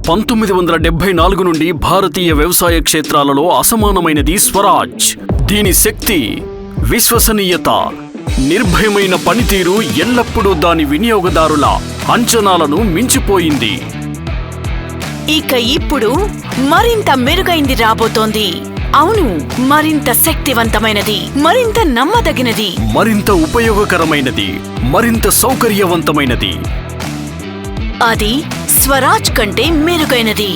1974 నుండి భారతీయ వ్యవసాయ క్షేత్రాలలో అసమానమైనది స్వరాజ్. దీని శక్తి, విశ్వసనీయత, నిర్భయమైన పనితీరు ఎల్లప్పుడూ దాని వినియోగదారుల అంచనాలను మించిపోయింది. ఇక ఇప్పుడు మరింత మెరుగైంది రాబోతోంది. అవును, మరింత శక్తివంతమైనది, మరింత నమ్మదగినది, మరింత ఉపయోగకరమైనది, మరింత సౌకర్యవంతమైనది. అది స్వరాజ్ కంటే మెరుగైనది.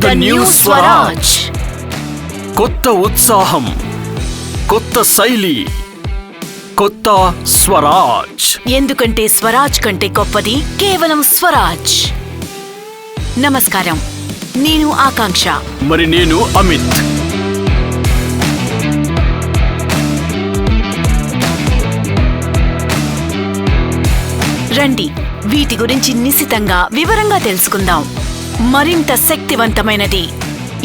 The new Swaraj. కొత్త ఉత్సాహం, కొత్త శైలి, కొత్త స్వరాజ్. ఎందుకంటే స్వరాజ్ కంటే గొప్పది కేవలం స్వరాజ్. నమస్కారం, నేను ఆకాంక్ష. మరి నేను అమిత్. రండి, వీటి గురించి నిశితంగా వివరంగా తెలుసుకుందాం. మరింత శక్తివంతమైనది.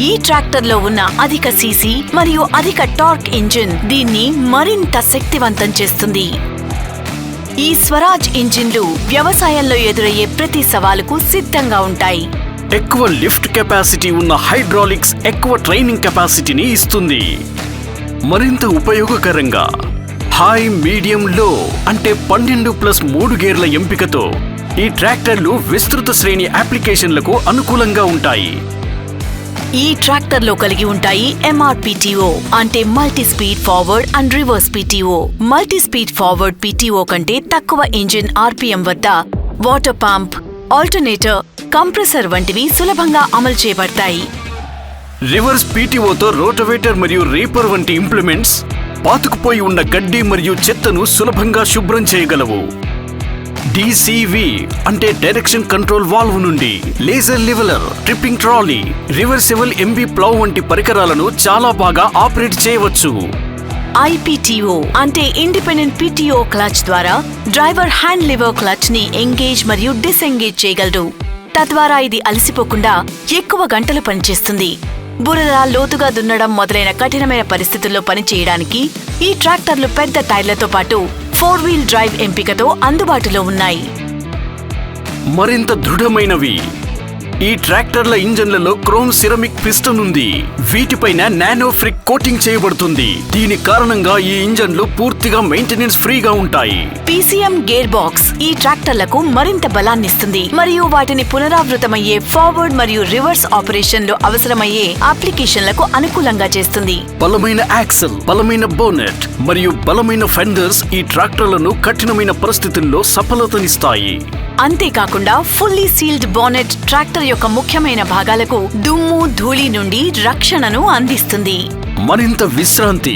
ఈ ట్రాక్టర్లో ఉన్న అధిక సీసీ మరియు అధిక టార్క్ ఇంజిన్ దీన్ని మరింత శక్తివంతం చేస్తుంది. ఈ స్వరాజ్ ఇంజిన్లు వ్యవసాయంలో ఎదురయ్యే ప్రతి సవాలుకు సిద్ధంగా ఉంటాయి. ఎక్కువ లిఫ్ట్ కెపాసిటీ ఉన్న హైడ్రాలిక్స్ ఎక్కువ ట్రైనింగ్ కెపాసిటీని ఇస్తుంది. మరింత ఉపయోగకరంగా హై, మీడియం, లో అంటే 12+3 గేర్ల ఎంపికతో ఈ ట్రాక్టర్లు విస్తృత శ్రేణి అప్లికేషన్లకు అనుకూలంగా ఉంటాయి. ఈ ట్రాక్టర్లో కలిగి ఉంటాయి MRPTO అంటే multi speed forward and reverse PTO. Multi speed forward PTO కంటే తక్కువ ఇంజిన్ RPM వద్ద వాటర్ పంప్, ఆల్టర్నేటర్, కంప్రెసర్ వంటివి సులభంగా అమలు చేయబడతాయి. రివర్స్ PTOతో రోటవేటర్ మరియు రీపర్ వంటి ఇంప్లిమెంట్స్ పాతుకుపోయి ఉన్న గడ్డి మరియు చెత్తను సులభంగా శుభ్రం చేయగలవు. DCV అంటే డైరెక్షన్ కంట్రోల్ వాల్వ్ నుండి laser leveller, tripping trolley, reversible MV plough వంటి పరికరాలను చాలా బాగా ఆపరేట్ చేయవచ్చు. IPTO అంటే ఇండిపెండెంట్ PTO క్లచ్ ద్వారా డ్రైవర్ హ్యాండ్ లివర్ క్లచ్ ని ఎంగేజ్ మరియు డిసెంగేజ్ చేయగలడు. తద్వారా ఇది అలసిపోకుండా ఎక్కువ గంటలు పనిచేస్తుంది. బురద, లోతుగా దున్నడం మొదలైన కఠినమైన పరిస్థితుల్లో పనిచేయడానికి ఈ ట్రాక్టర్లు పెద్ద టైర్లతో పాటు 4-wheel డ్రైవ్ ఎంపికతో అందుబాటులో ఉన్నాయి. మరింత దృఢమైనవి. ఈ ట్రాక్టర్ల ఇంజన్లలో క్రోమ్ సిరమిక్ పిస్టన్ ఉంది. వీటిపైన నానో ఫ్రిక్ కోటింగ్ చేయబడుతుంది. దీని కారణంగా ఈ ఇంజన్లు పూర్తిగా మెయింటెనెన్స్ ఫ్రీగా ఉంటాయి. PCM గేర్ బాక్స్ ఈ ట్రాక్టర్లకు మరింత బలాన్నిస్తుంది మరియు వాటిని పునరావృతమయ్యే ఫార్వర్డ్ మరియు రివర్స్ ఆపరేషన్లు అవసరమయ్యే అప్లికేషన్లకు అనుకూలంగా చేస్తుంది. బలమైన యాక్సెల్, బలమైన బోనెట్ మరియు బలమైన ఫెండర్స్ ఈ ట్రాక్టర్లను కఠినమైన పరిస్థితుల్లో సఫలతనిస్తాయి. అంతేకాకుండా ఫుల్లీ సీల్డ్ బోనెట్ ట్రాక్టర్ యొక్క ముఖ్యమైన భాగాలకు దుమ్ము, ధూళి నుండి రక్షణను అందిస్తుంది. మరింత విశ్రాంతి.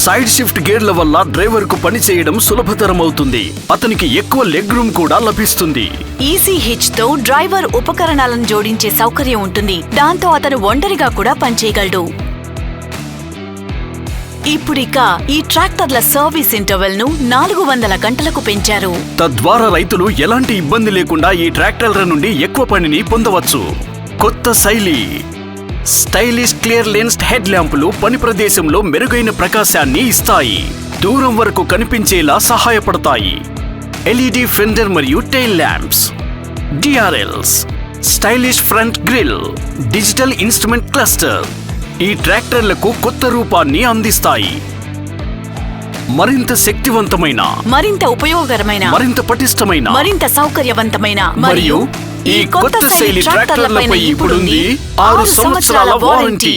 సైడ్ షిఫ్ట్ గేర్ల వల్ల డ్రైవర్ కు పని చేయడం సులభతరమవుతుంది. అతనికి ఎక్కువ లెగ్ రూమ్ కూడా లభిస్తుంది. ECH తో డ్రైవర్ ఉపకరణాలను జోడించే సౌకర్యం ఉంటుంది. దాంతో అతను ఒంటరిగా కూడా పనిచేయగలడు. ఇప్పుడిక ఈ ట్రాక్టర్ల సర్వీస్ ఇంటర్వెల్ ను 400 గంటలకు పెంచారు. తద్వారా రైతులు ఎలాంటి ఇబ్బంది లేకుండా ఈ ట్రాక్టర్ల నుండి ఎక్కువ పనిని పొందవచ్చు. కొత్త శైలి. స్టైలిష్ క్లియర్ లెన్స్డ్ హెడ్ ల్యాంపులు పని ప్రదేశంలో మెరుగైన ప్రకాశాన్ని ఇస్తాయి. దూరం వరకు కనిపించేలా సహాయపడతాయి. LED ఫెండర్ మరియు tail lamps. DRLs. Stylish front grill, digital instrument cluster ఈ ట్రాక్టర్లకు కొత్త రూపాన్ని అందిస్తాయి. మరింత శక్తివంతమైన, మరింత ఉపయోగకరమైన, మరింత పటిష్టమైన, మరింత సౌకర్యవంతమైన మరియు ఈ కొత్త శైలి ట్రాక్టర్లపై ఇప్పుడుంది 6 సంవత్సరాల వారంటీ.